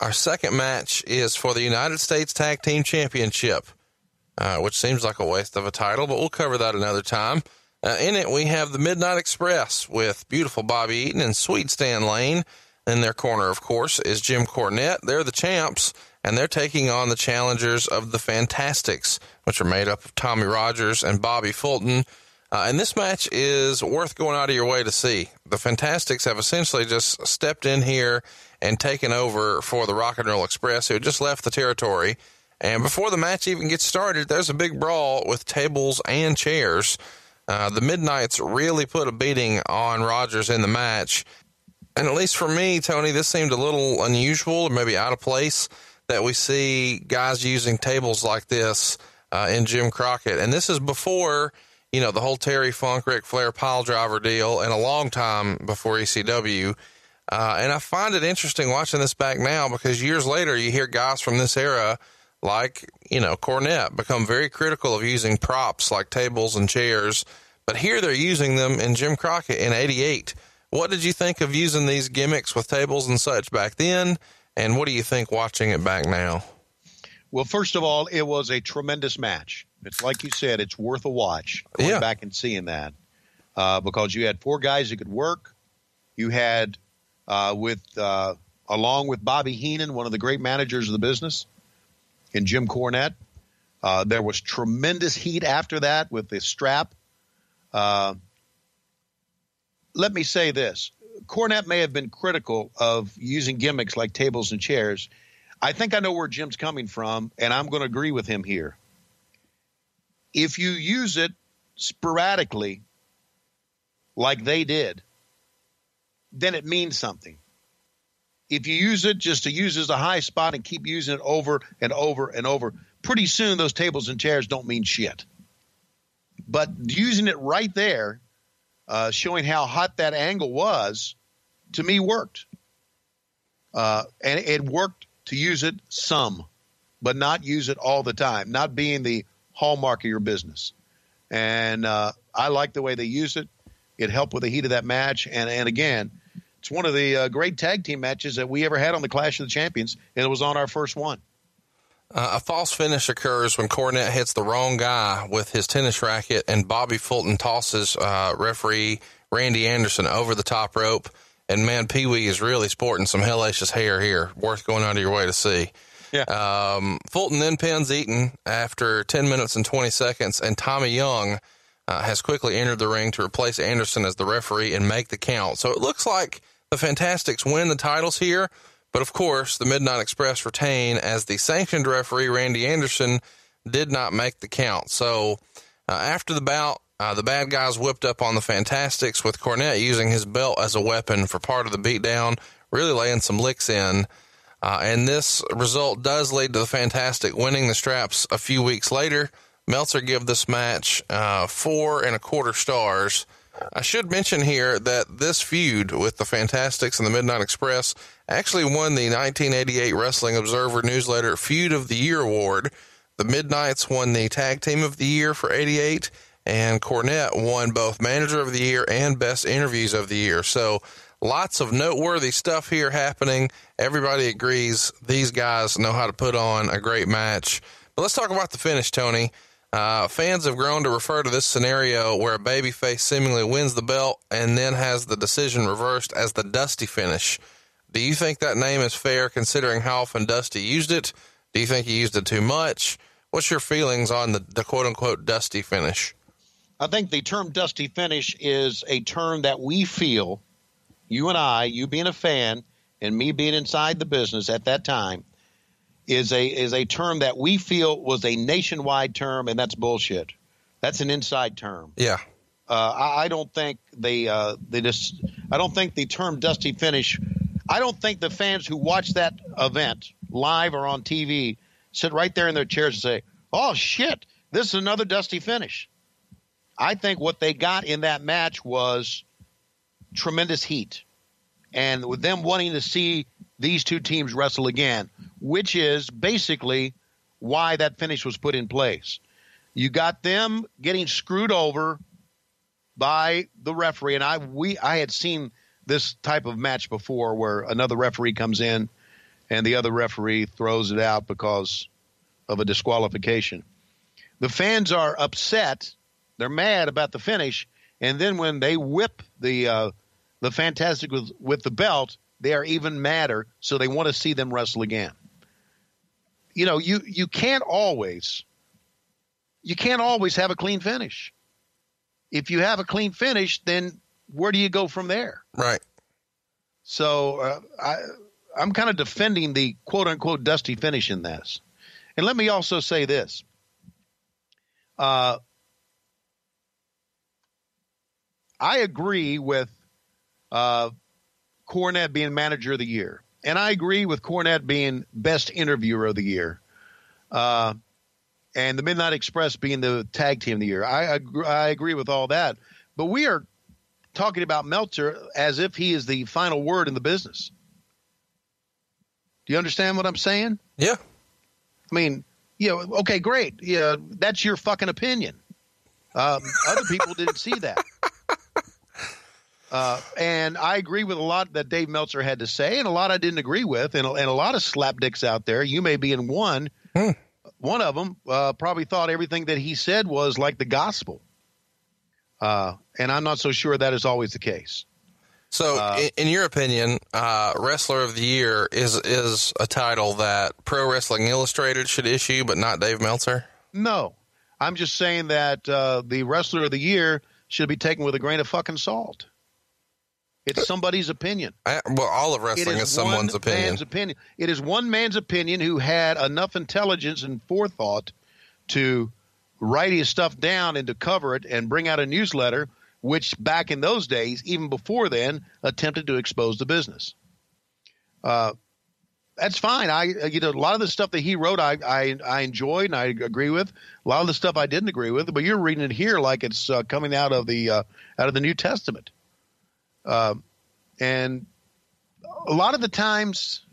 Our second match is for the United States Tag Team Championship, which seems like a waste of a title, but we'll cover that another time. In it, we have the Midnight Express with beautiful Bobby Eaton and Sweet Stan Lane. In their corner, of course, is Jim Cornette. They're the champs, and they're taking on the challengers of the Fantastics, which are made up of Tommy Rogers and Bobby Fulton. And this match is worth going out of your way to see. The Fantastics have essentially just stepped in here and taken over for the Rock and Roll Express, who had just left the territory. And before the match even gets started, there's a big brawl with tables and chairs. The Midnights really put a beating on Rogers in the match. And at least for me, Tony, this seemed a little unusual or maybe out of place that we see guys using tables like this in Jim Crockett. And this is before, you know, the whole Terry Funk, Ric Flair pile driver deal, and a long time before ECW. And I find it interesting watching this back now because years later you hear guys from this era like, you know, Cornette become very critical of using props like tables and chairs. But here they're using them in Jim Crockett in '88. What did you think of using these gimmicks with tables and such back then? And what do you think watching it back now? Well, first of all, it was a tremendous match. It's like you said, it's worth a watch going back and seeing that because you had four guys that could work. You had along with Bobby Heenan, one of the great managers of the business, and Jim Cornette. There was tremendous heat after that with the strap. Let me say this. Cornette may have been critical of using gimmicks like tables and chairs. I think I know where Jim's coming from, and I'm going to agree with him here. If you use it sporadically, like they did, then it means something. If you use it just to use as a high spot and keep using it over and over and over, pretty soon those tables and chairs don't mean shit. But using it right there, showing how hot that angle was, to me worked. And it worked to use it some, but not use it all the time, not being the hallmark of your business. And I like the way they used it. It helped with the heat of that match. And again, it's one of the great tag team matches that we ever had on the Clash of the Champions, and it was on our first one. A false finish occurs when Cornette hits the wrong guy with his tennis racket, and Bobby Fulton tosses referee Randy Anderson over the top rope. And, man, Pee-wee is really sporting some hellacious hair here. Worth going out of your way to see. Yeah. Fulton then pins Eaton after 10 minutes and 20 seconds, and Tommy Young has quickly entered the ring to replace Anderson as the referee and make the count. So it looks like the Fantastics win the titles here. But, of course, the Midnight Express retain as the sanctioned referee. Randy Anderson did not make the count. So after the bout, the bad guys whipped up on the Fantastics with Cornette using his belt as a weapon for part of the beatdown, really laying some licks in. And this result does lead to the Fantastic winning the straps a few weeks later. Meltzer give this match 4 1/4 stars. I should mention here that this feud with the Fantastics and the Midnight Express actually won the 1988 Wrestling Observer Newsletter Feud of the Year award. The Midnights won the Tag Team of the Year for '88, and Cornette won both Manager of the Year and Best Interviews of the Year. So lots of noteworthy stuff here happening. Everybody agrees these guys know how to put on a great match. But let's talk about the finish, Tony. Fans have grown to refer to this scenario where a babyface seemingly wins the belt and then has the decision reversed as the Dusty finish. Do you think that name is fair considering how often Dusty used it? Do you think he used it too much? What's your feelings on the quote-unquote Dusty finish? I think the term Dusty finish is a term that we feel, you and I, you being a fan and me being inside the business at that time, is a term that we feel was a nationwide term, and that's bullshit. That's an inside term. Yeah. I don't think I don't think the term Dusty finish. I don't think the fans who watch that event live or on TV sit right there in their chairs and say, "Oh shit, this is another Dusty finish." I think what they got in that match was tremendous heat, and with them wanting to see these two teams wrestle again, which is basically why that finish was put in place. You got them getting screwed over by the referee, and I had seen this type of match before where another referee comes in and the other referee throws it out because of a disqualification. The fans are upset. They're mad about the finish. And then when they whip the Fantastic with the belt, they are even madder. So they want to see them wrestle again. You know, you can't always have a clean finish. If you have a clean finish, then where do you go from there? Right. So I'm kind of defending the quote unquote dusty finish in this. And let me also say this. I agree with Cornette being manager of the year. And I agree with Cornette being best interviewer of the year. And the Midnight Express being the tag team of the year. I agree with all that. But we are talking about Meltzer as if he is the final word in the business. Do you understand what I'm saying? Yeah. I mean, okay, great. Yeah, that's your fucking opinion. Other people didn't see that. And I agree with a lot that Dave Meltzer had to say, and a lot I didn't agree with, and a lot of slapdicks out there. You may be in one. One of them probably thought everything that he said was like the gospel. And I'm not so sure that is always the case. So in your opinion, Wrestler of the Year is a title that Pro Wrestling Illustrated should issue, but not Dave Meltzer? No. I'm just saying that the Wrestler of the Year should be taken with a grain of fucking salt. It's somebody's opinion. Well, all of wrestling is someone's opinion. It is one man's opinion who had enough intelligence and forethought to write his stuff down and to cover it and bring out a newsletter, which back in those days, even before then, attempted to expose the business. That's fine. A lot of the stuff that he wrote, I enjoyed and I agree with. A lot of the stuff I didn't agree with, but you're reading it here like it's coming out of the New Testament. And a lot of the times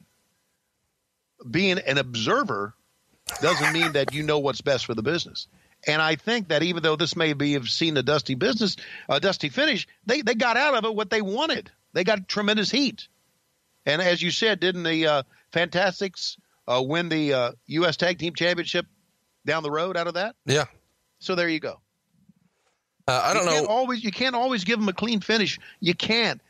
being an observer doesn't mean that you know what's best for the business. And I think that even though this may be have seen a dusty finish, they got out of it what they wanted. They got tremendous heat. And as you said, didn't the Fantastics win the U.S. Tag Team Championship down the road out of that? Yeah. So there you go. I don't know. You can't always give them a clean finish. You can't.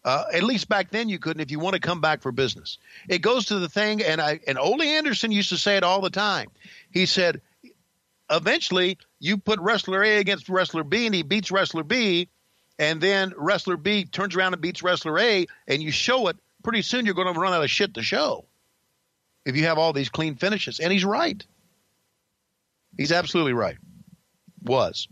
At least back then you couldn't if you want to come back for business. It goes to the thing, and Ole Anderson used to say it all the time. He said, eventually you put wrestler A against wrestler B, and he beats wrestler B, and then wrestler B turns around and beats wrestler A, and you show it, pretty soon you're going to run out of shit to show if you have all these clean finishes. And he's right. He's absolutely right. Was.